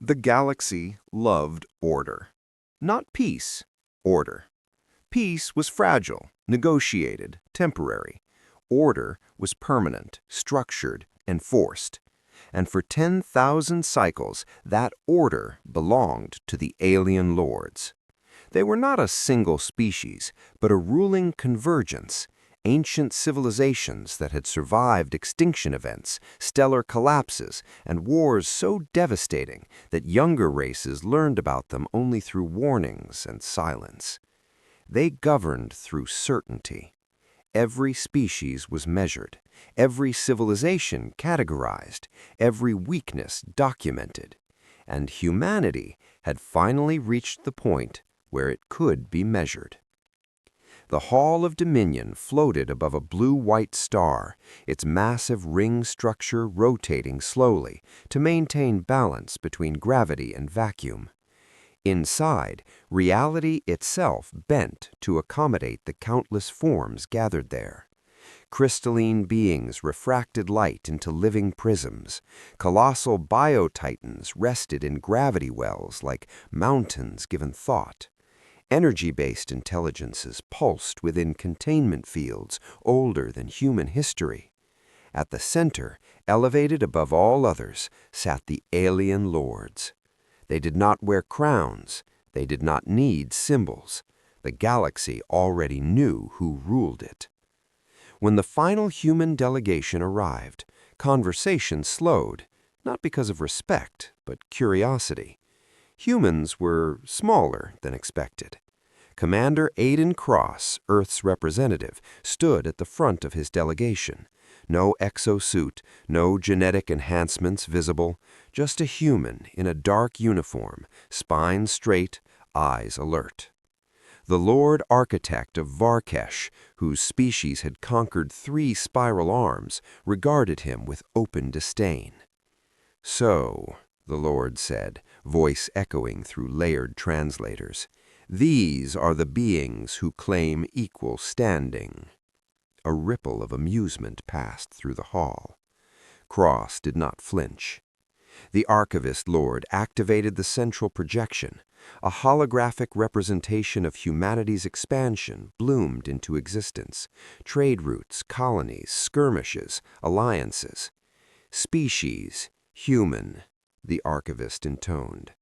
The galaxy loved order. Not peace, order. Peace was fragile, negotiated, temporary. Order was permanent, structured, enforced. And for 10,000 cycles, that order belonged to the alien lords. They were not a single species, but a ruling convergence, ancient civilizations that had survived extinction events, stellar collapses, and wars so devastating that younger races learned about them only through warnings and silence. They governed through certainty. Every species was measured, every civilization categorized, every weakness documented, and humanity had finally reached the point where it could be measured. The Hall of Dominion floated above a blue-white star, its massive ring structure rotating slowly to maintain balance between gravity and vacuum. Inside, reality itself bent to accommodate the countless forms gathered there. Crystalline beings refracted light into living prisms. Colossal biotitans rested in gravity wells like mountains given thought. Energy-based intelligences pulsed within containment fields older than human history. At the center, elevated above all others, sat the alien lords. They did not wear crowns. They did not need symbols. The galaxy already knew who ruled it. When the final human delegation arrived, conversation slowed, not because of respect, but curiosity. Humans were smaller than expected. Commander Aiden Cross, Earth's representative, stood at the front of his delegation. No exosuit, no genetic enhancements visible, just a human in a dark uniform, spine straight, eyes alert. The Lord Architect of Varkesh, whose species had conquered 3 spiral arms, regarded him with open disdain. "So," the Lord said, voice echoing through layered translators, "these are the beings who claim equal standing." A ripple of amusement passed through the hall. Cross did not flinch. The Archivist Lord activated the central projection. A holographic representation of humanity's expansion bloomed into existence. Trade routes, colonies, skirmishes, alliances. Species, human, the Archivist intoned.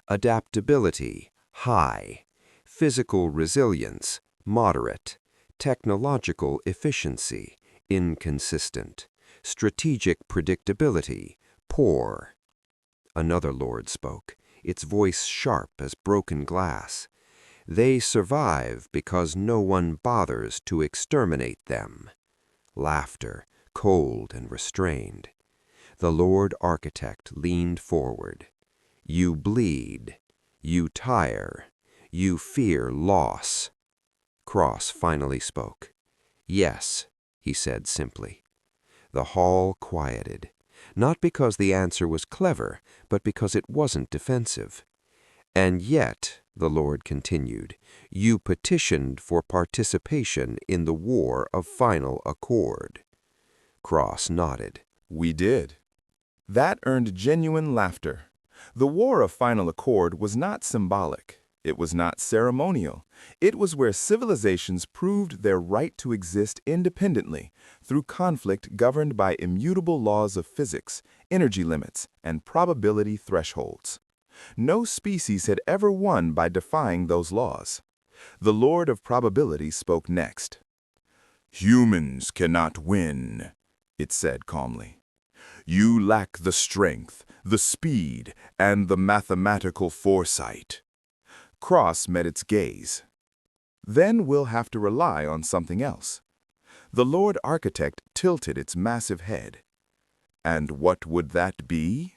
Adaptability, high. Physical resilience, moderate. Technological efficiency, inconsistent. Strategic predictability, poor. Another lord spoke, its voice sharp as broken glass. They survive because no one bothers to exterminate them. Laughter, cold and restrained. The Lord Architect leaned forward. You bleed. You tire. You fear loss. Cross finally spoke. "Yes," he said simply. The hall quieted, not because the answer was clever, but because it wasn't defensive. "And yet," the Lord continued, "you petitioned for participation in the War of Final Accord." Cross nodded. We did. That earned genuine laughter. The War of Final Accord was not symbolic. It was not ceremonial. It was where civilizations proved their right to exist independently through conflict governed by immutable laws of physics, energy limits, and probability thresholds. No species had ever won by defying those laws. The Lord of Probability spoke next. "Humans cannot win," it said calmly. "You lack the strength, the speed, and the mathematical foresight." Cross met its gaze. "Then we'll have to rely on something else." The Lord Architect tilted its massive head. "And what would that be?"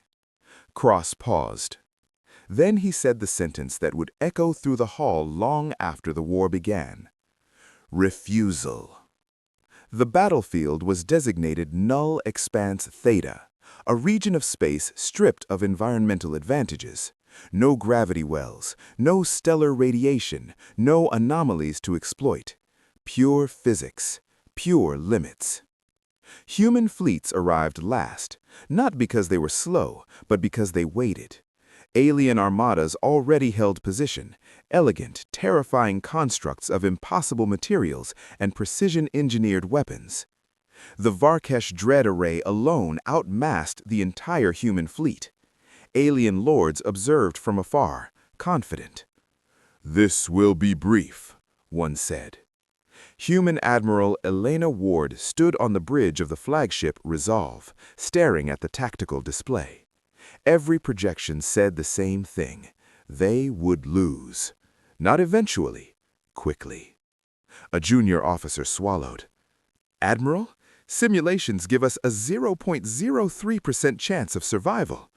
Cross paused. Then he said the sentence that would echo through the hall long after the war began. "Refusal." The battlefield was designated Null Expanse Theta, a region of space stripped of environmental advantages. No gravity wells, no stellar radiation, no anomalies to exploit. Pure physics, pure limits. Human fleets arrived last, not because they were slow, but because they waited. Alien armadas already held position, elegant, terrifying constructs of impossible materials and precision-engineered weapons. The Varkesh Dread Array alone outmassed the entire human fleet. Alien lords observed from afar, confident. "This will be brief," one said. Human Admiral Elena Ward stood on the bridge of the flagship Resolve, staring at the tactical display. Every projection said the same thing. They would lose. Not eventually, quickly. A junior officer swallowed. "Admiral, simulations give us a 0.03% chance of survival."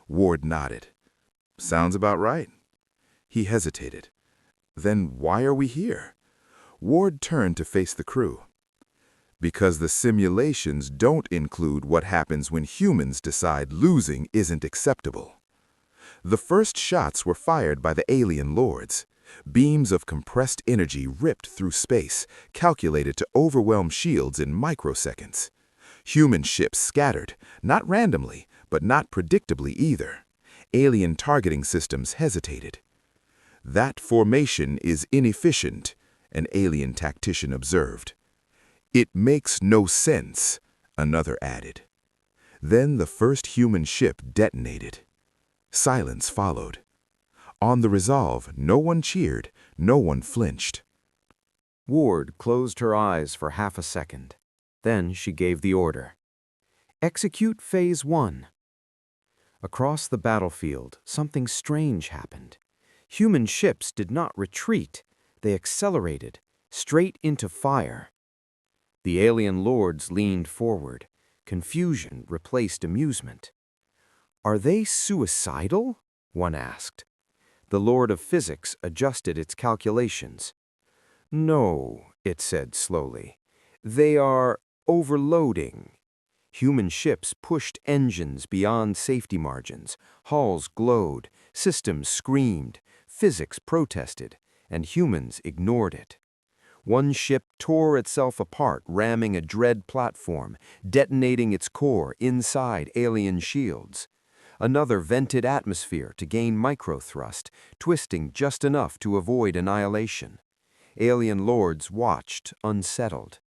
Ward nodded. "Sounds about right." He hesitated. "Then why are we here?" Ward turned to face the crew. "Because the simulations don't include what happens when humans decide losing isn't acceptable." The first shots were fired by the alien lords. Beams of compressed energy ripped through space, calculated to overwhelm shields in microseconds. Human ships scattered, not randomly, but not predictably either. Alien targeting systems hesitated. "That formation is inefficient," an alien tactician observed. "It makes no sense," another added. Then the first human ship detonated. Silence followed. On the Resolve, no one cheered, no one flinched. Ward closed her eyes for half a second. Then she gave the order. "Execute Phase 1." Across the battlefield, something strange happened. Human ships did not retreat. They accelerated, straight into fire. The alien lords leaned forward. Confusion replaced amusement. "Are they suicidal?" one asked. The Lord of Physics adjusted its calculations. "No," it said slowly. "They are overloading." Human ships pushed engines beyond safety margins. Hulls glowed, systems screamed, physics protested, and humans ignored it. One ship tore itself apart, ramming a dread platform, detonating its core inside alien shields. Another vented atmosphere to gain microthrust, twisting just enough to avoid annihilation. Alien lords watched, unsettled.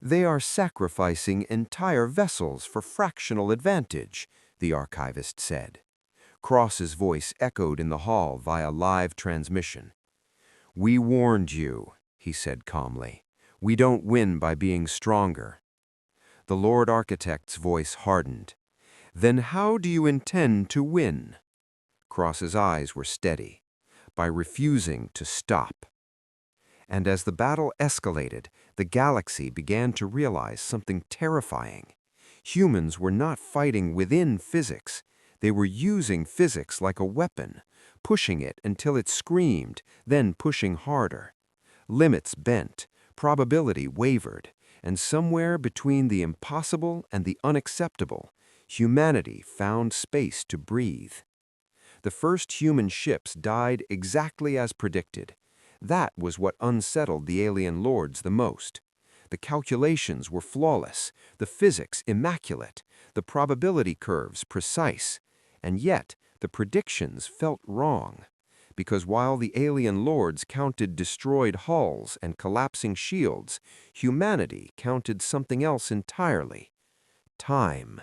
"They are sacrificing entire vessels for fractional advantage," the archivist said. Cross's voice echoed in the hall via live transmission. "We warned you," he said calmly. "We don't win by being stronger." The Lord Architect's voice hardened. "Then how do you intend to win?" Cross's eyes were steady. "By refusing to stop." And as the battle escalated, the galaxy began to realize something terrifying. Humans were not fighting within physics. They were using physics like a weapon, pushing it until it screamed, then pushing harder. Limits bent, probability wavered, and somewhere between the impossible and the unacceptable, humanity found space to breathe. The first human ships died exactly as predicted. That was what unsettled the alien lords the most. The calculations were flawless, the physics immaculate, the probability curves precise, and yet the predictions felt wrong. Because while the alien lords counted destroyed hulls and collapsing shields, humanity counted something else entirely: time.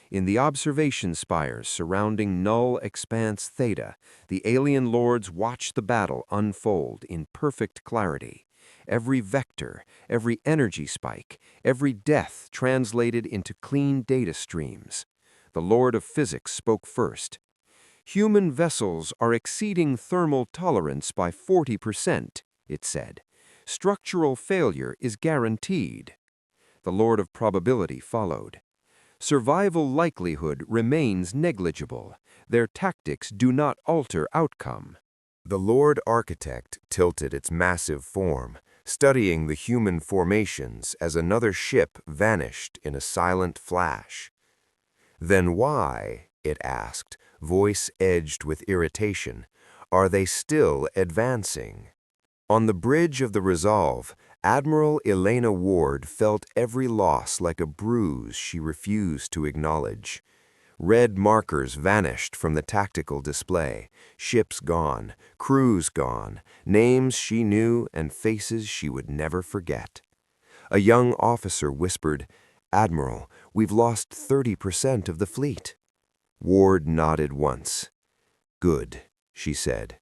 In the observation spires surrounding Null Expanse Theta, the alien lords watched the battle unfold in perfect clarity. Every vector, every energy spike, every death translated into clean data streams. The Lord of Physics spoke first. "Human vessels are exceeding thermal tolerance by 40%, it said. "Structural failure is guaranteed." The Lord of Probability followed. "Survival likelihood remains negligible. Their tactics do not alter outcome." The Lord Architect tilted its massive form, studying the human formations as another ship vanished in a silent flash. "Then why," it asked, voice edged with irritation, "are they still advancing?" On the bridge of the Resolve, Admiral Elena Ward felt every loss like a bruise she refused to acknowledge. Red markers vanished from the tactical display. Ships gone, crews gone, names she knew and faces she would never forget. A young officer whispered, "Admiral, we've lost 30% of the fleet." Ward nodded once. "Good," she said.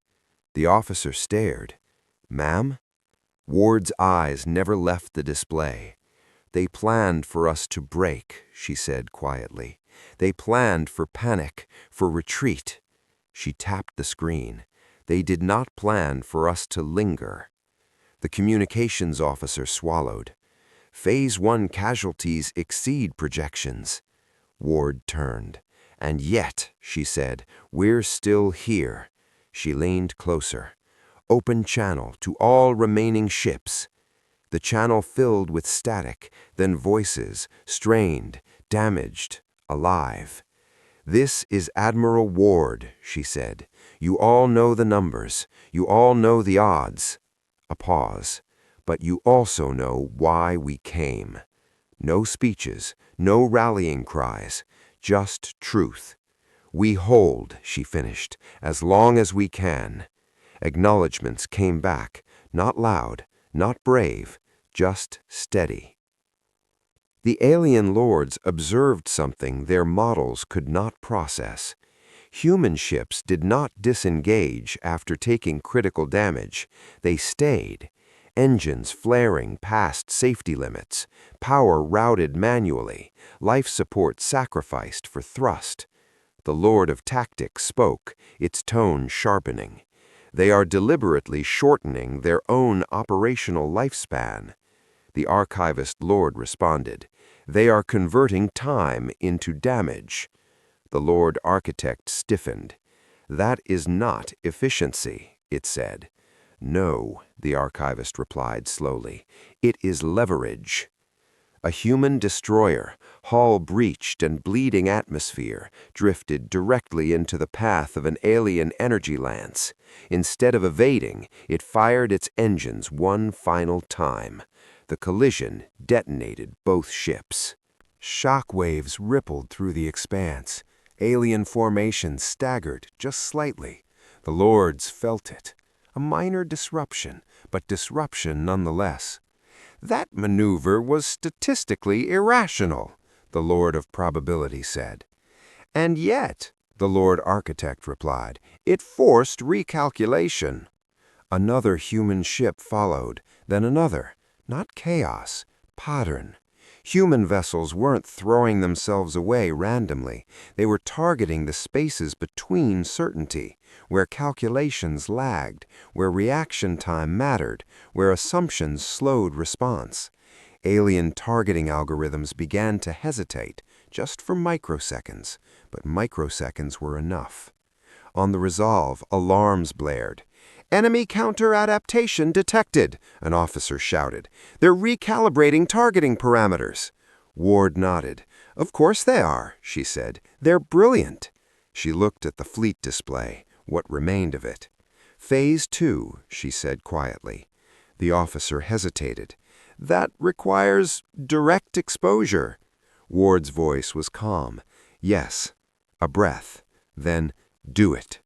The officer stared. "Ma'am?" Ward's eyes never left the display. "They planned for us to break," she said quietly. "They planned for panic, for retreat." She tapped the screen. "They did not plan for us to linger." The communications officer swallowed. "Phase 1 casualties exceed projections." Ward turned. "And yet," she said, "we're still here." She leaned closer. "Open channel to all remaining ships." The channel filled with static, then voices, strained, damaged, alive. "This is Admiral Ward," she said. "You all know the numbers. You all know the odds." A pause. "But you also know why we came." No speeches, no rallying cries, just truth. "We hold," she finished, "as long as we can." Acknowledgments came back, not loud, not brave, just steady. The alien lords observed something their models could not process. Human ships did not disengage after taking critical damage. They stayed. Engines flaring past safety limits, power routed manually, life support sacrificed for thrust. The Lord of Tactics spoke, its tone sharpening. "They are deliberately shortening their own operational lifespan." The archivist Lord responded, "They are converting time into damage." The Lord Architect stiffened. "That is not efficiency," it said. "No," the archivist replied slowly. "It is leverage." A human destroyer, hull breached and bleeding atmosphere, drifted directly into the path of an alien energy lance. Instead of evading, it fired its engines one final time. The collision detonated both ships. Shock waves rippled through the expanse. Alien formations staggered just slightly. The Lords felt it. A minor disruption, but disruption nonetheless. "That maneuver was statistically irrational," the Lord of Probability said. "And yet," the Lord Architect replied, "it forced recalculation." Another human ship followed, then another. Not chaos, pattern. Human vessels weren't throwing themselves away randomly. They were targeting the spaces between certainty, where calculations lagged, where reaction time mattered, where assumptions slowed response. Alien targeting algorithms began to hesitate, just for microseconds, but microseconds were enough. On the Resolve, alarms blared. "Enemy counter-adaptation detected," an officer shouted. "They're recalibrating targeting parameters." Ward nodded. "Of course they are," she said. "They're brilliant." She looked at the fleet display, what remained of it. "Phase 2, she said quietly. The officer hesitated. "That requires direct exposure." Ward's voice was calm. "Yes." A breath. Then, "Do it."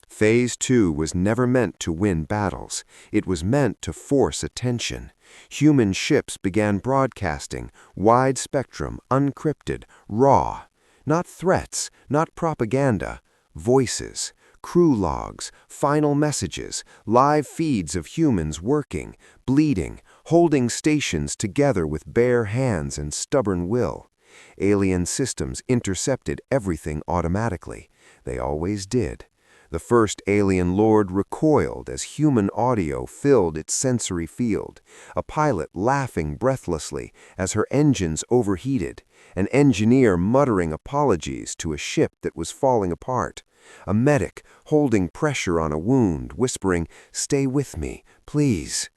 Phase 2 was never meant to win battles. It was meant to force attention. Human ships began broadcasting, wide spectrum, uncrypted, raw. Not threats, not propaganda. Voices, crew logs, final messages, live feeds of humans working, bleeding, holding stations together with bare hands and stubborn will. Alien systems intercepted everything automatically. They always did. The first alien lord recoiled as human audio filled its sensory field, a pilot laughing breathlessly as her engines overheated, an engineer muttering apologies to a ship that was falling apart, a medic holding pressure on a wound, whispering, "Stay with me, please."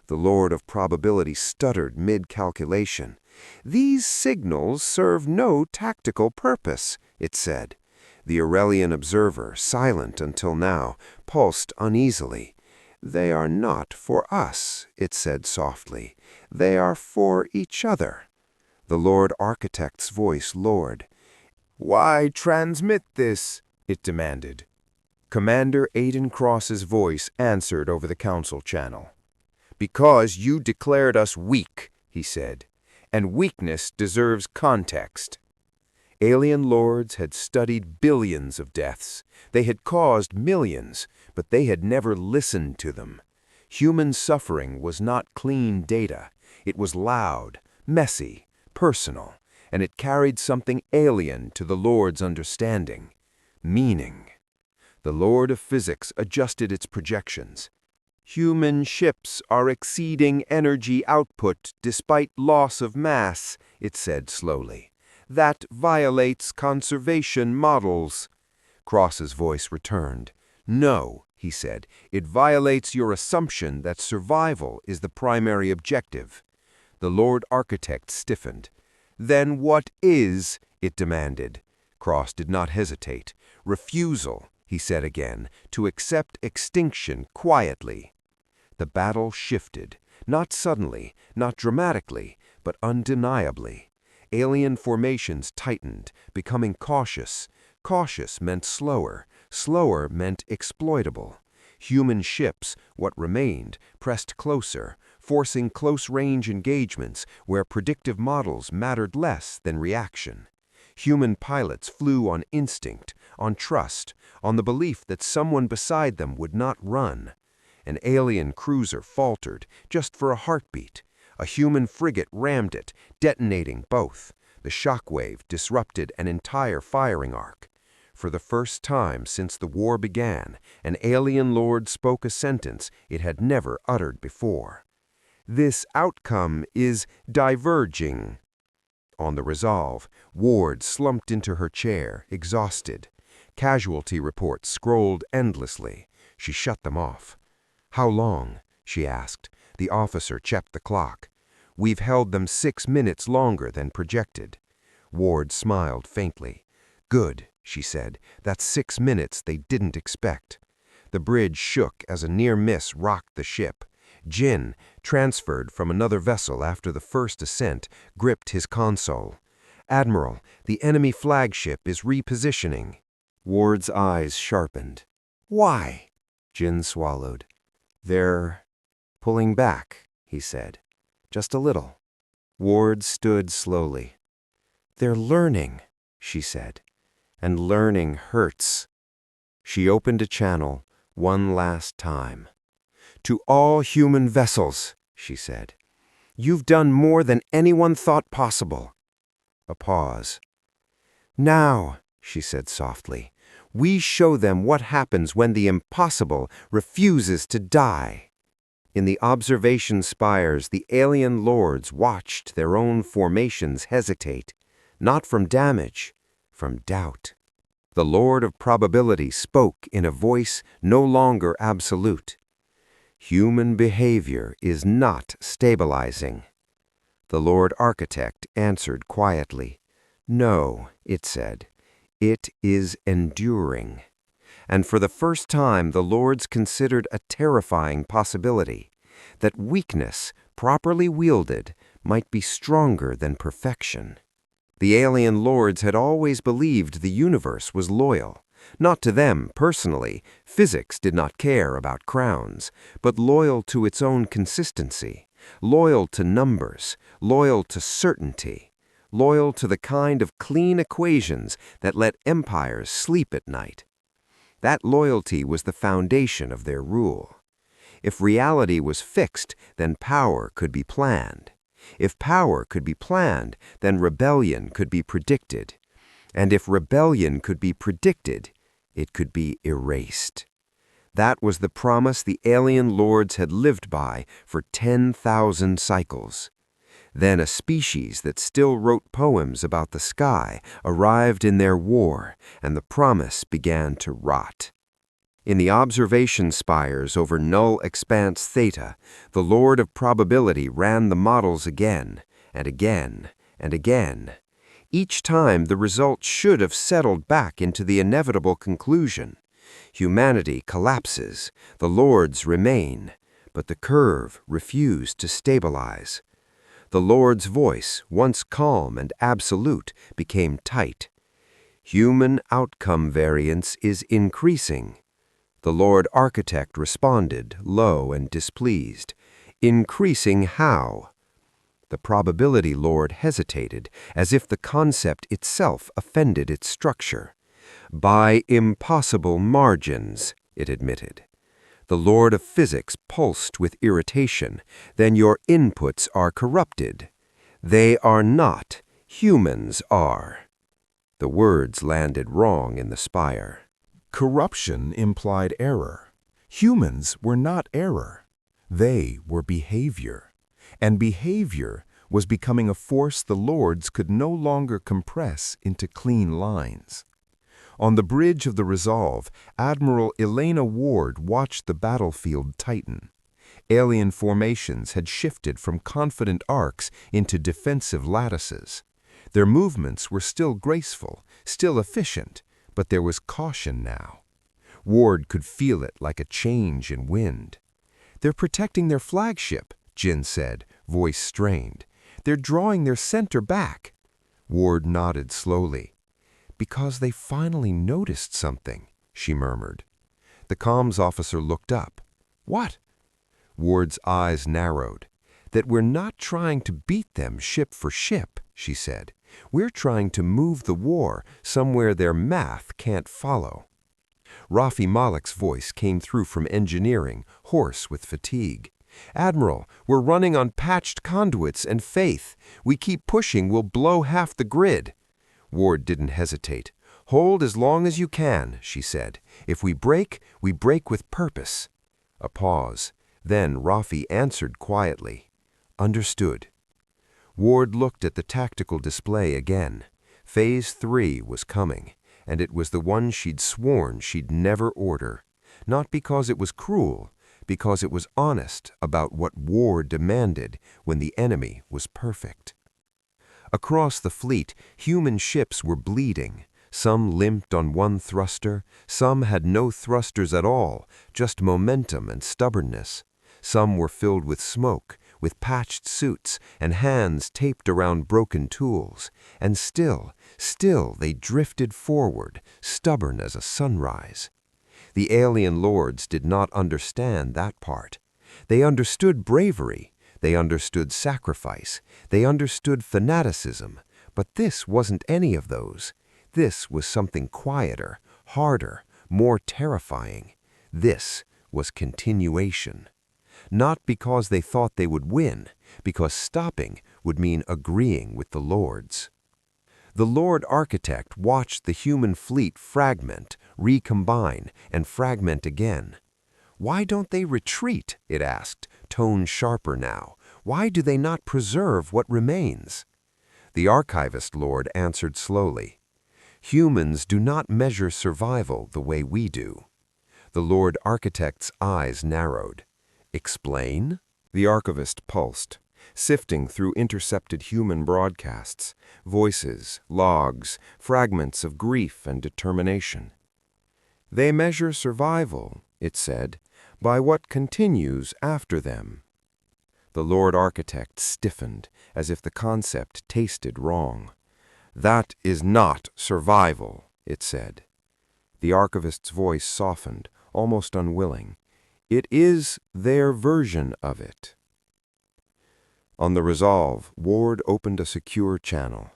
The Lord of Probability stuttered mid-calculation. "These signals serve no tactical purpose," it said. The Aurelian observer, silent until now, pulsed uneasily. "They are not for us," it said softly. "They are for each other." The Lord Architect's voice lowered. "Why transmit this?" it demanded. Commander Aiden Cross's voice answered over the council channel. "Because you declared us weak," he said, "and weakness deserves context." Alien lords had studied billions of deaths. They had caused millions, but they had never listened to them. Human suffering was not clean data. It was loud, messy, personal, and it carried something alien to the Lord's understanding: meaning. The Lord of Physics adjusted its projections. "Human ships are exceeding energy output despite loss of mass," it said slowly. "That violates conservation models." Cross's voice returned. "No," he said, "it violates your assumption that survival is the primary objective." The Lord Architect stiffened. "Then what is?" it demanded. Cross did not hesitate. "Refusal," he said again, "to accept extinction quietly." The battle shifted, not suddenly, not dramatically, but undeniably. Alien formations tightened, becoming cautious. Cautious meant slower. Slower meant exploitable. Human ships, what remained, pressed closer, forcing close-range engagements where predictive models mattered less than reaction. Human pilots flew on instinct, on trust, on the belief that someone beside them would not run. An alien cruiser faltered, just for a heartbeat. A human frigate rammed it, detonating both. The shockwave disrupted an entire firing arc. For the first time since the war began, an alien lord spoke a sentence it had never uttered before. "This outcome is diverging." On the Resolve, Ward slumped into her chair, exhausted. Casualty reports scrolled endlessly. She shut them off. "How long?" she asked. The officer checked the clock. "We've held them 6 minutes longer than projected." Ward smiled faintly. "Good," she said. "That's 6 minutes they didn't expect." The bridge shook as a near miss rocked the ship. Jin, transferred from another vessel after the first ascent, gripped his console. "Admiral, the enemy flagship is repositioning." Ward's eyes sharpened. "Why?" Jin swallowed. "They're pulling back," he said. "Just a little." Ward stood slowly. "They're learning," she said. "And learning hurts." She opened a channel one last time. "To all human vessels," she said. "You've done more than anyone thought possible." A pause. "Now," she said softly, "we show them what happens when the impossible refuses to die." In the observation spires, the alien lords watched their own formations hesitate, not from damage, from doubt. The Lord of Probability spoke in a voice no longer absolute. "Human behavior is not stabilizing." The Lord Architect answered quietly. "No," it said, "it is enduring." And for the first time the Lords considered a terrifying possibility, that weakness, properly wielded, might be stronger than perfection. The alien lords had always believed the universe was loyal. Not to them personally, physics did not care about crowns, but loyal to its own consistency, loyal to numbers, loyal to certainty, loyal to the kind of clean equations that let empires sleep at night. That loyalty was the foundation of their rule. If reality was fixed, then power could be planned. If power could be planned, then rebellion could be predicted. And if rebellion could be predicted, it could be erased. That was the promise the alien lords had lived by for 10,000 cycles. Then a species that still wrote poems about the sky arrived in their war, and the promise began to rot. In the observation spires over null expanse theta, the Lord of Probability ran the models again, and again, and again. Each time the result should have settled back into the inevitable conclusion. Humanity collapses, the Lords remain, but the curve refused to stabilize. The Lord's voice, once calm and absolute, became tight. Human outcome variance is increasing. The Lord Architect responded, low and displeased. Increasing how? The probability Lord hesitated, as if the concept itself offended its structure. By impossible margins, it admitted. The Lord of Physics pulsed with irritation. Then your inputs are corrupted. They are not. Humans are. The words landed wrong in the spire. Corruption implied error. Humans were not error. They were behavior. And behavior was becoming a force the Lords could no longer compress into clean lines. On the bridge of the Resolve, Admiral Elena Ward watched the battlefield tighten. Alien formations had shifted from confident arcs into defensive lattices. Their movements were still graceful, still efficient, but there was caution now. Ward could feel it like a change in wind. "They're protecting their flagship," Jin said, voice strained. "They're drawing their center back." Ward nodded slowly. "Because they finally noticed something," she murmured. The comms officer looked up. "What?" Ward's eyes narrowed. "That we're not trying to beat them ship for ship," she said. "We're trying to move the war somewhere their math can't follow." Rafi Malek's voice came through from engineering, hoarse with fatigue. "Admiral, we're running on patched conduits and faith. We keep pushing, we'll blow half the grid." Ward didn't hesitate. "Hold as long as you can," she said. "If we break with purpose." A pause. Then Rafi answered quietly. "Understood." Ward looked at the tactical display again. Phase 3 was coming, and it was the one she'd sworn she'd never order. Not because it was cruel, because it was honest about what war demanded when the enemy was perfect. Across the fleet, human ships were bleeding. Some limped on one thruster, some had no thrusters at all, just momentum and stubbornness. Some were filled with smoke, with patched suits and hands taped around broken tools. And still they drifted forward, stubborn as a sunrise. The alien lords did not understand that part. They understood bravery. They understood sacrifice. They understood fanaticism. But this wasn't any of those. This was something quieter, harder, more terrifying. This was continuation. Not because they thought they would win, because stopping would mean agreeing with the Lords. The Lord Architect watched the human fleet fragment, recombine, and fragment again. "Why don't they retreat?" it asked, tone sharper now. "Why do they not preserve what remains?" The Archivist Lord answered slowly. "Humans do not measure survival the way we do." The Lord Architect's eyes narrowed. "Explain?" The Archivist pulsed, sifting through intercepted human broadcasts, voices, logs, fragments of grief and determination. "They measure survival," it said, "by what continues after them." The Lord Architect stiffened, as if the concept tasted wrong. "That is not survival," it said. The Archivist's voice softened, almost unwilling. "It is their version of it." On the Resolve, Ward opened a secure channel.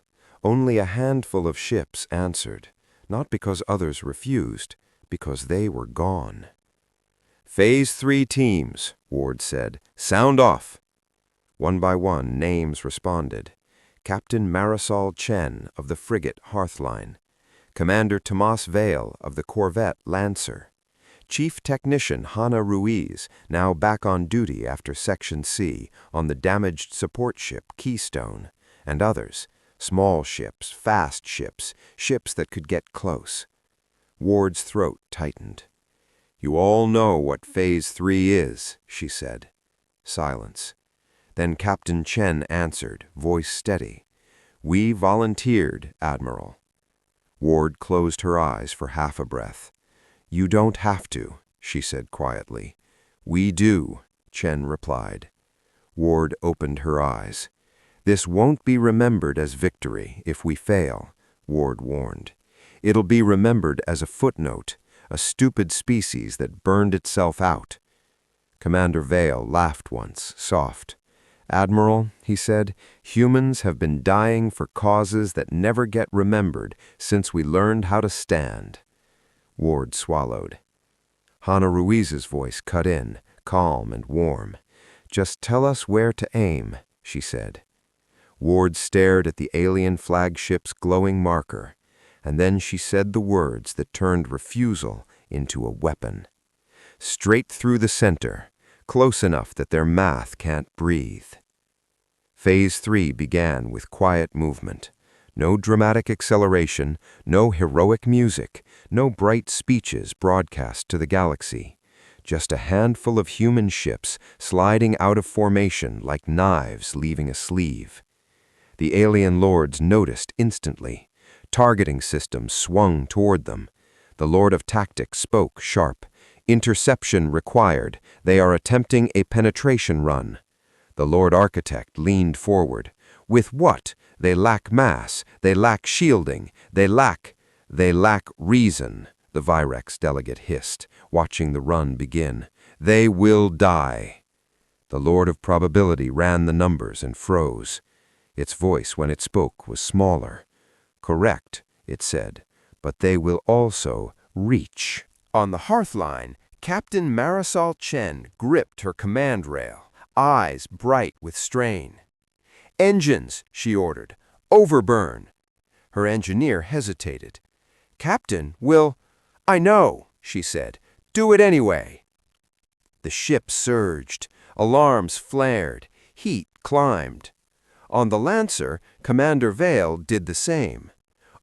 Only a handful of ships answered, not because others refused, because they were gone. "Phase 3 teams," Ward said. "Sound off." One by one, names responded. Captain Marisol Chen of the frigate Hearthline, Commander Tomas Vale of the corvette Lancer, Chief Technician Hannah Ruiz, now back on duty after Section C on the damaged support ship Keystone, and others, small ships, fast ships, ships that could get close. Ward's throat tightened. "You all know what Phase 3 is," she said. Silence. Then Captain Chen answered, voice steady. "We volunteered, Admiral." Ward closed her eyes for half a breath. "You don't have to," she said quietly. "We do," Chen replied. Ward opened her eyes. "This won't be remembered as victory if we fail," Ward warned. It'll be remembered as a footnote, a stupid species that burned itself out. Commander Vale laughed once, soft. "Admiral," he said, "humans have been dying for causes that never get remembered since we learned how to stand." Ward swallowed. Hannah Ruiz's voice cut in, calm and warm. "Just tell us where to aim," she said. Ward stared at the alien flagship's glowing marker, and then she said the words that turned refusal into a weapon. "Straight through the center, close enough that their math can't breathe." Phase 3 began with quiet movement. No dramatic acceleration, no heroic music, no bright speeches broadcast to the galaxy. Just a handful of human ships sliding out of formation like knives leaving a sleeve. The alien lords noticed instantly. Targeting systems swung toward them. The Lord of Tactics spoke sharp. "Interception required. They are attempting a penetration run." The Lord Architect leaned forward. "With what? They lack mass. They lack shielding. They lack reason," the Virex delegate hissed, watching the run begin. "They will die." The Lord of Probability ran the numbers and froze. Its voice, when it spoke, was smaller. "Correct," it said, "but they will also reach." On the hearthline, Captain Marisol Chen gripped her command rail, eyes bright with strain. "Engines," she ordered. "Overburn." Her engineer hesitated. "Captain, I know," she said. "Do it anyway." The ship surged. Alarms flared. Heat climbed. On the Lancer, Commander Vale did the same.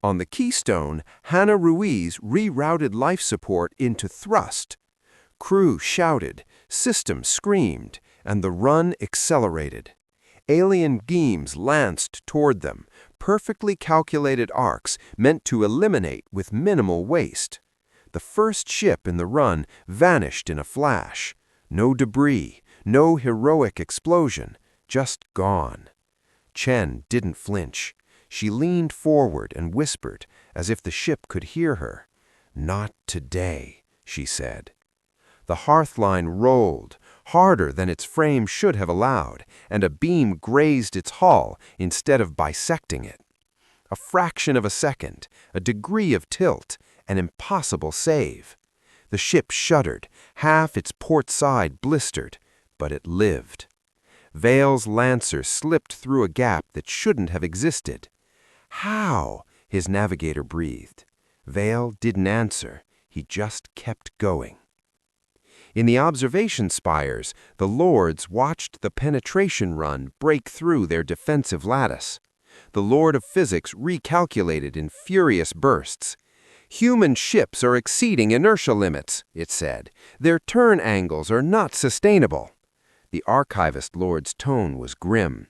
On the Keystone, Hannah Ruiz rerouted life support into thrust. Crew shouted, systems screamed, and the run accelerated. Alien beams lanced toward them, perfectly calculated arcs meant to eliminate with minimal waste. The first ship in the run vanished in a flash. No debris, no heroic explosion, just gone. Chen didn't flinch. She leaned forward and whispered, as if the ship could hear her. "Not today," she said. The hearthline rolled, harder than its frame should have allowed, and a beam grazed its hull instead of bisecting it. A fraction of a second, a degree of tilt, an impossible save. The ship shuddered, half its port side blistered, but it lived. Vale's Lancer slipped through a gap that shouldn't have existed. "How?" his navigator breathed. Vale didn't answer. He just kept going. In the observation spires, the Lords watched the penetration run break through their defensive lattice. The Lord of Physics recalculated in furious bursts. "Human ships are exceeding inertia limits," it said. "Their turn angles are not sustainable." The Archivist Lord's tone was grim.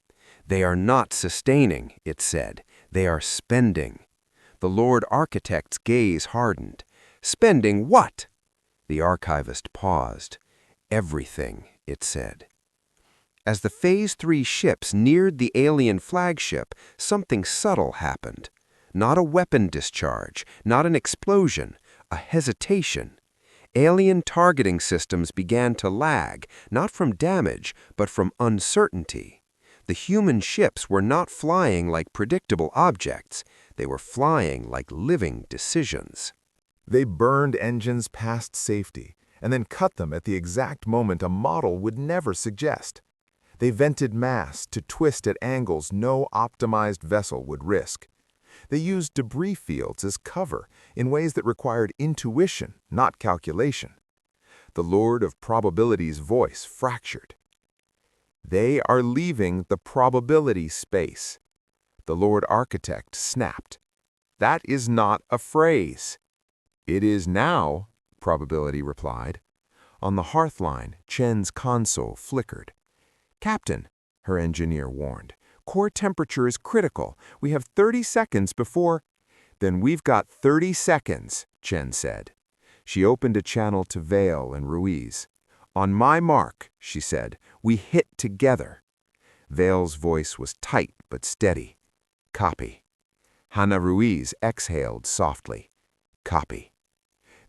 "They are not sustaining," it said. "They are spending." The Lord Architect's gaze hardened. "Spending what?" The Archivist paused. "Everything," it said. As the Phase 3 ships neared the alien flagship, something subtle happened. Not a weapon discharge, not an explosion, a hesitation. Alien targeting systems began to lag, not from damage, but from uncertainty. The human ships were not flying like predictable objects. They were flying like living decisions. They burned engines past safety, and then cut them at the exact moment a model would never suggest. They vented mass to twist at angles no optimized vessel would risk. They used debris fields as cover in ways that required intuition, not calculation. The Lord of Probability's voice fractured. "They are leaving the probability space." The Lord Architect snapped. "That is not a phrase." "It is now," Probability replied. On the hearthline, Chen's console flickered. "Captain," her engineer warned, "core temperature is critical. We have 30 seconds before—" "Then we've got 30 seconds," Chen said. She opened a channel to Vale and Ruiz. "On my mark," she said, "we hit together." Vale's voice was tight but steady. "Copy." Hannah Ruiz exhaled softly. Copy.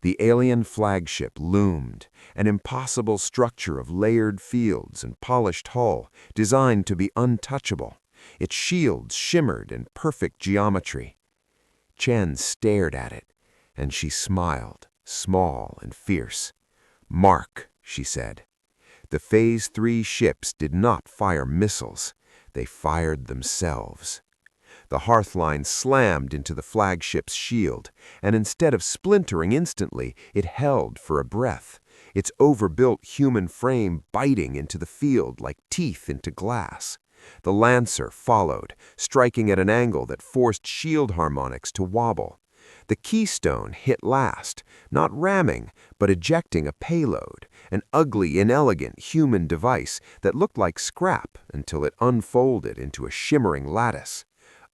The alien flagship loomed, an impossible structure of layered fields and polished hull designed to be untouchable. Its shields shimmered in perfect geometry. Chen stared at it, and she smiled, small and fierce. "Mark," she said. The Phase 3 ships did not fire missiles. They fired themselves. The hearthline slammed into the flagship's shield, and instead of splintering instantly, it held for a breath, its overbuilt human frame biting into the field like teeth into glass. The Lancer followed, striking at an angle that forced shield harmonics to wobble. The Keystone hit last, not ramming, but ejecting a payload, an ugly, inelegant human device that looked like scrap until it unfolded into a shimmering lattice.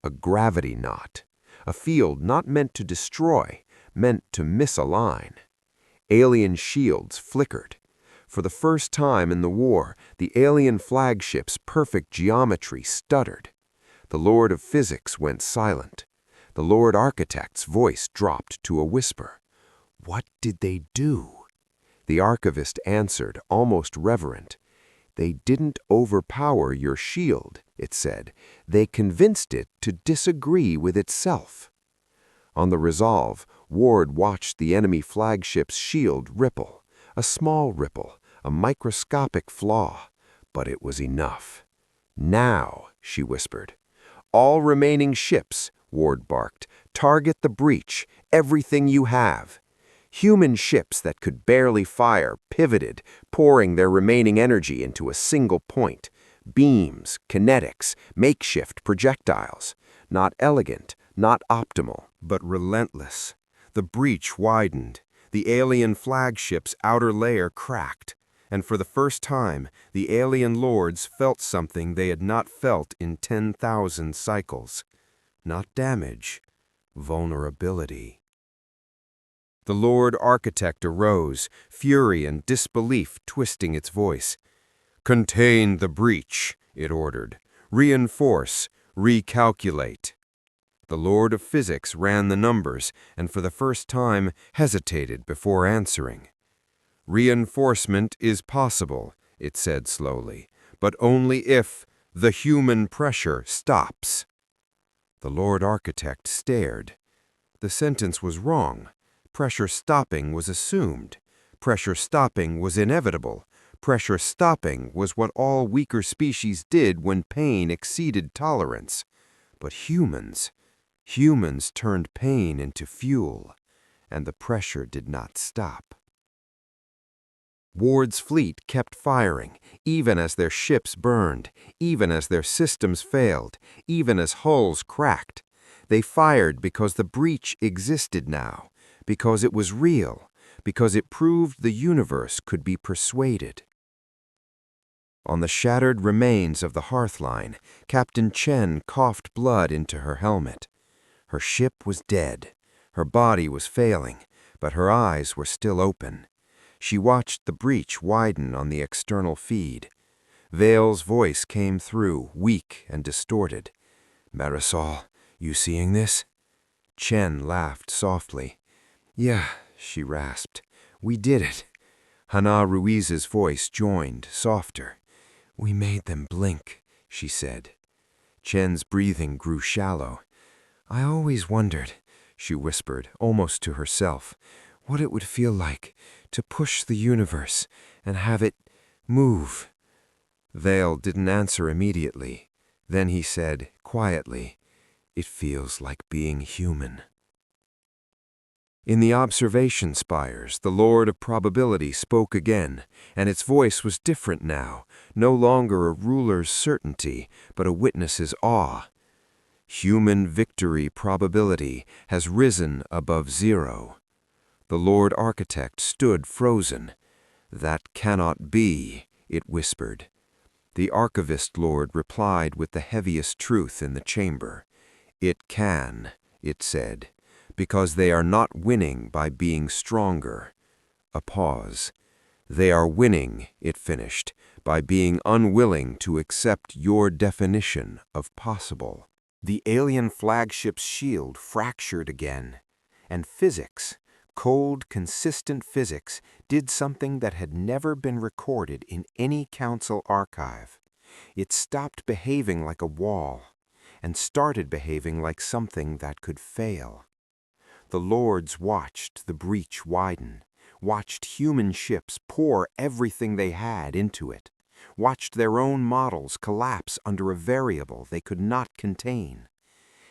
A gravity knot, a field not meant to destroy, meant to misalign. Alien shields flickered. For the first time in the war, the alien flagship's perfect geometry stuttered. The Lord of Physics went silent. The Lord Architect's voice dropped to a whisper. "What did they do?" The archivist answered, almost reverent. "They didn't overpower your shield," it said. "They convinced it to disagree with itself." On the Resolve, Ward watched the enemy flagship's shield ripple. A small ripple, a microscopic flaw, but it was enough. "Now," she whispered. "All remaining ships," Ward barked, "target the breach, everything you have." Human ships that could barely fire pivoted, pouring their remaining energy into a single point. Beams, kinetics, makeshift projectiles. Not elegant, not optimal, but relentless. The breach widened. The alien flagship's outer layer cracked. And for the first time, the alien lords felt something they had not felt in 10,000 cycles. Not damage, vulnerability. The Lord Architect arose, fury and disbelief twisting its voice. "Contain the breach," it ordered. "Reinforce, recalculate." The Lord of Physics ran the numbers and for the first time hesitated before answering. "Reinforcement is possible," it said slowly, "but only if the human pressure stops." The Lord Architect stared. The sentence was wrong. Pressure stopping was assumed. Pressure stopping was inevitable. Pressure stopping was what all weaker species did when pain exceeded tolerance. But humans turned pain into fuel, and the pressure did not stop. Ward's fleet kept firing, even as their ships burned, even as their systems failed, even as hulls cracked. They fired because the breach existed now, because it was real, because it proved the universe could be persuaded. On the shattered remains of the hearthline, Captain Chen coughed blood into her helmet. Her ship was dead. Her body was failing, but her eyes were still open. She watched the breach widen on the external feed. Vale's voice came through, weak and distorted. "Marisol, you seeing this?" Chen laughed softly. "Yeah," she rasped. "We did it." Hana Ruiz's voice joined, softer. "We made them blink," she said. Chen's breathing grew shallow. "I always wondered," she whispered, almost to herself, "what it would feel like to push the universe and have it move." Vale didn't answer immediately. Then he said, quietly, "It feels like being human." In the observation spires, the Lord of Probability spoke again, and its voice was different now, no longer a ruler's certainty, but a witness's awe. "Human victory probability has risen above zero." The Lord Architect stood frozen. "That cannot be," it whispered. The Archivist Lord replied with the heaviest truth in the chamber. "It can," it said, "because they are not winning by being stronger." A pause. "They are winning," it finished, "by being unwilling to accept your definition of possible." The alien flagship's shield fractured again. And physics, cold, consistent physics, did something that had never been recorded in any council archive. It stopped behaving like a wall and started behaving like something that could fail. The lords watched the breach widen, watched human ships pour everything they had into it, watched their own models collapse under a variable they could not contain.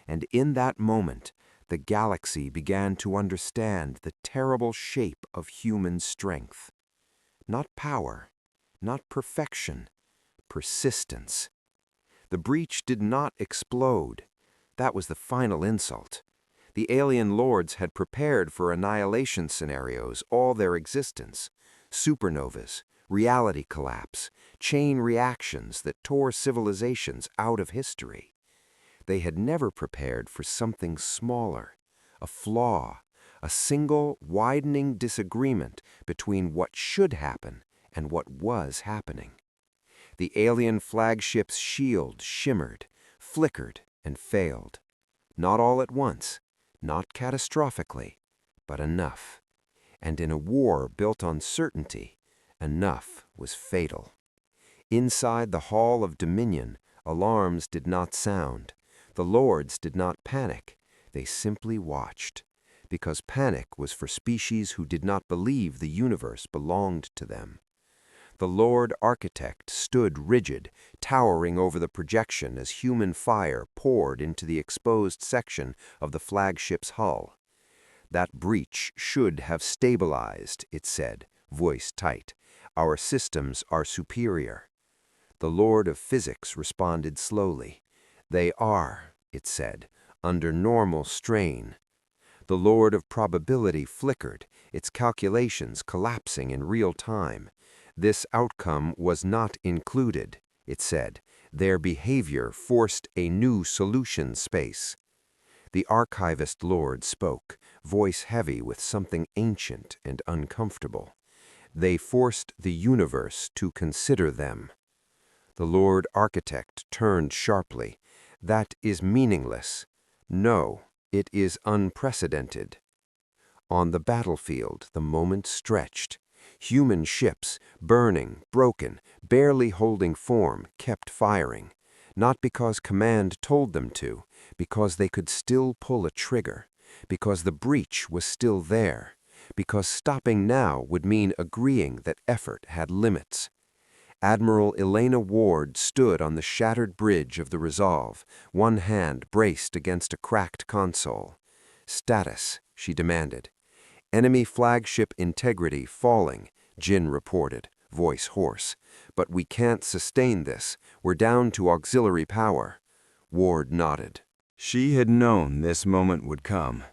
And in that moment, the galaxy began to understand the terrible shape of human strength. Not power, not perfection, persistence. The breach did not explode. That was the final insult. The alien lords had prepared for annihilation scenarios all their existence. Supernovas, reality collapse, chain reactions that tore civilizations out of history. They had never prepared for something smaller, a flaw, a single widening disagreement between what should happen and what was happening. The alien flagship's shield shimmered, flickered, and failed. Not all at once, not catastrophically, but enough. And in a war built on certainty, enough was fatal. Inside the Hall of Dominion, alarms did not sound. The lords did not panic. They simply watched, because panic was for species who did not believe the universe belonged to them. The Lord Architect stood rigid, towering over the projection as human fire poured into the exposed section of the flagship's hull. That breach should have stabilized, it said, voice tight. Our systems are superior. The Lord of Physics responded slowly. They are, it said, under normal strain. The Lord of Probability flickered, its calculations collapsing in real time. This outcome was not included, it said. Their behavior forced a new solution space. The archivist lord spoke, voice heavy with something ancient and uncomfortable. They forced the universe to consider them. The Lord Architect turned sharply. That is meaningless. No, it is unprecedented. On the battlefield, the moment stretched. Human ships, burning, broken, barely holding form, kept firing. Not because command told them to, because they could still pull a trigger, because the breach was still there, because stopping now would mean agreeing that effort had limits. Admiral Elena Ward stood on the shattered bridge of the Resolve, one hand braced against a cracked console. Status, she demanded. Enemy flagship integrity falling, Jin reported, voice hoarse. But we can't sustain this. We're down to auxiliary power. Ward nodded. She had known this moment would come.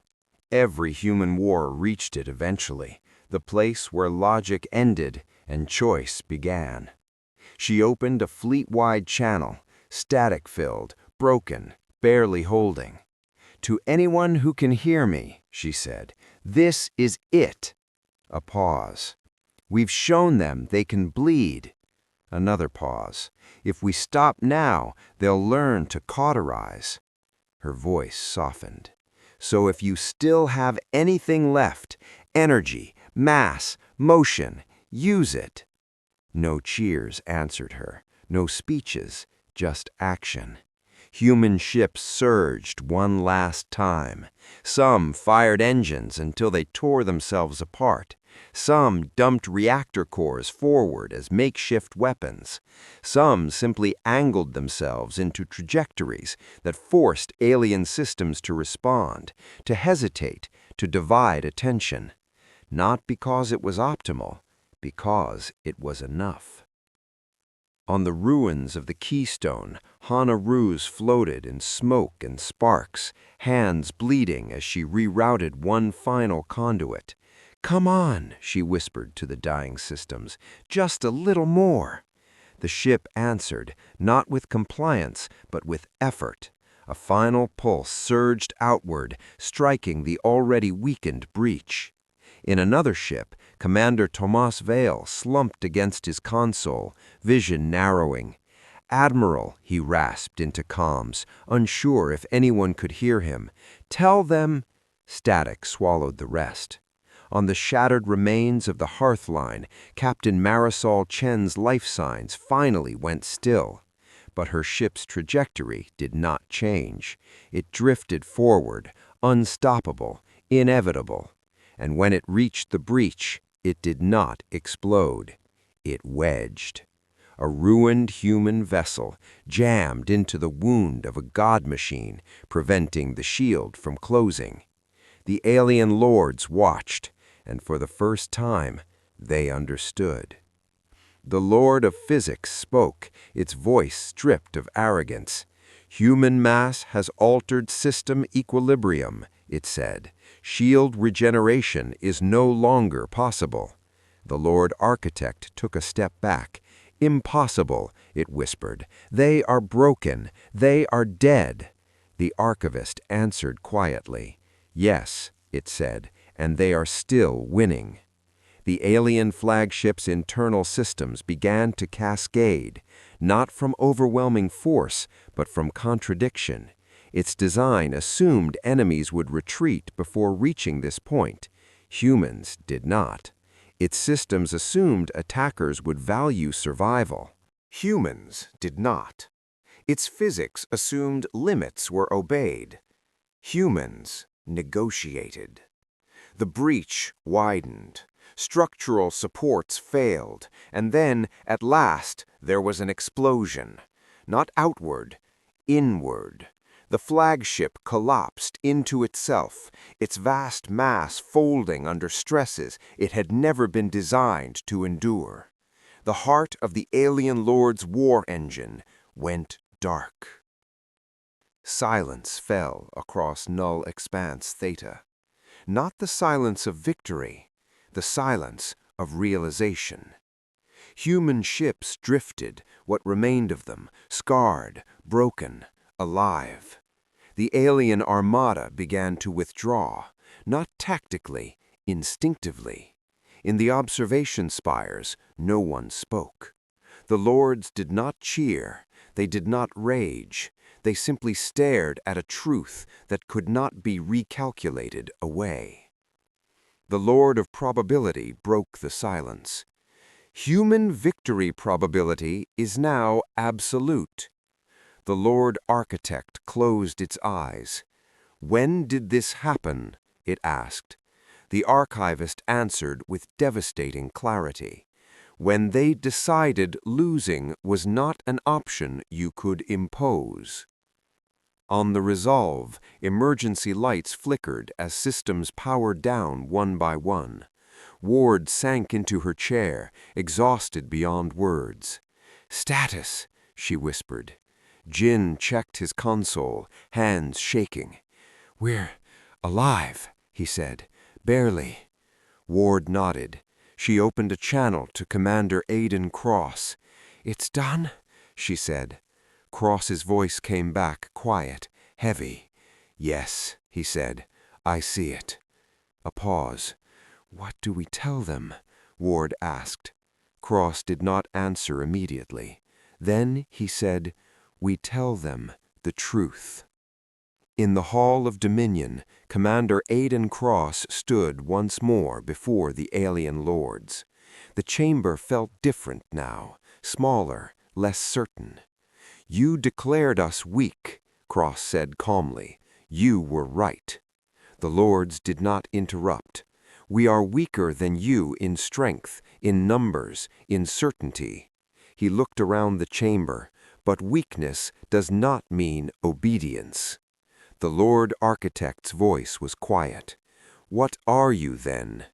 Every human war reached it eventually, the place where logic ended and choice began. She opened a fleet-wide channel, static-filled, broken, barely holding. To anyone who can hear me, she said, this is it. A pause. We've shown them they can bleed. Another pause. If we stop now, they'll learn to cauterize. Her voice softened. So if you still have anything left, energy, mass, motion, use it. No cheers answered her, no speeches, just action. Human ships surged one last time. Some fired engines until they tore themselves apart. Some dumped reactor cores forward as makeshift weapons. Some simply angled themselves into trajectories that forced alien systems to respond, to hesitate, to divide attention. Not because it was optimal, because it was enough. On the ruins of the Keystone, Hannah Ruse floated in smoke and sparks, hands bleeding as she rerouted one final conduit. "Come on," she whispered to the dying systems, "just a little more." The ship answered, not with compliance, but with effort. A final pulse surged outward, striking the already weakened breach. In another ship, Commander Tomas Vale slumped against his console, vision narrowing. "Admiral," he rasped into comms, unsure if anyone could hear him, "tell them—" Static swallowed the rest. On the shattered remains of the hearth line, Captain Marisol Chen's life signs finally went still. But her ship's trajectory did not change. It drifted forward, unstoppable, inevitable. And when it reached the breach, it did not explode. It wedged. A ruined human vessel jammed into the wound of a god machine, preventing the shield from closing. The alien lords watched, and for the first time, they understood. The Lord of Physics spoke, its voice stripped of arrogance. "Human mass has altered system equilibrium," it said. "Shield regeneration is no longer possible." The Lord Architect took a step back. "Impossible," it whispered. "They are broken. They are dead." The Archivist answered quietly. "Yes," it said, "and they are still winning." The alien flagship's internal systems began to cascade, not from overwhelming force, but from contradiction. Its design assumed enemies would retreat before reaching this point. Humans did not. Its systems assumed attackers would value survival. Humans did not. Its physics assumed limits were obeyed. Humans negotiated. The breach widened. Structural supports failed, and then, at last, there was an explosion. Not outward, inward. The flagship collapsed into itself, its vast mass folding under stresses it had never been designed to endure. The heart of the alien lord's war engine went dark. Silence fell across null expanse Theta. Not the silence of victory, the silence of realization. Human ships drifted, what remained of them, scarred, broken, alive. The alien armada began to withdraw, not tactically, instinctively. In the observation spires, no one spoke. The lords did not cheer, they did not rage, they simply stared at a truth that could not be recalculated away. The Lord of Probability broke the silence. Human victory probability is now absolute. The Lord Architect closed its eyes. "When did this happen?" it asked. The archivist answered with devastating clarity. "When they decided losing was not an option you could impose." On the Resolve, emergency lights flickered as systems powered down one by one. Ward sank into her chair, exhausted beyond words. "Status," she whispered. Jin checked his console, hands shaking. "We're alive," he said. "Barely." Ward nodded. She opened a channel to Commander Aiden Cross. "It's done?" she said. Cross's voice came back, quiet, heavy. "Yes," he said. "I see it." A pause. "What do we tell them?" Ward asked. Cross did not answer immediately. Then he said, "We tell them the truth." In the Hall of Dominion, Commander Aiden Cross stood once more before the alien lords. The chamber felt different now, smaller, less certain. "You declared us weak," Cross said calmly. "You were right." The lords did not interrupt. "We are weaker than you in strength, in numbers, in certainty." He looked around the chamber, but weakness does not mean obedience. The Lord Architect's voice was quiet. "What are you then?"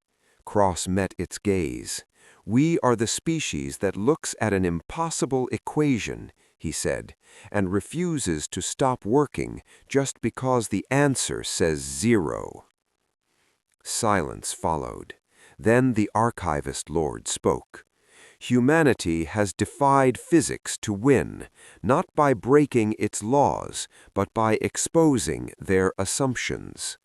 Cross met its gaze. "We are the species that looks at an impossible equation," he said, "and refuses to stop working just because the answer says 0. Silence followed. Then the archivist lord spoke. "Humanity has defied physics to win, not by breaking its laws, but by exposing their assumptions."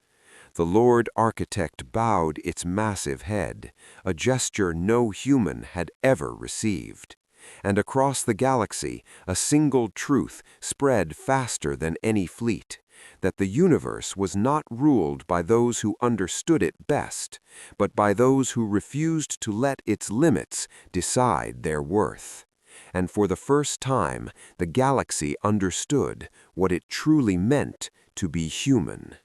The Lord Architect bowed its massive head, a gesture no human had ever received. And across the galaxy, a single truth spread faster than any fleet. that the universe was not ruled by those who understood it best, but by those who refused to let its limits decide their worth. And for the first time, the galaxy understood what it truly meant to be human.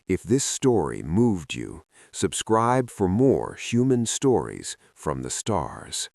If this story moved you, subscribe for more human stories from the stars.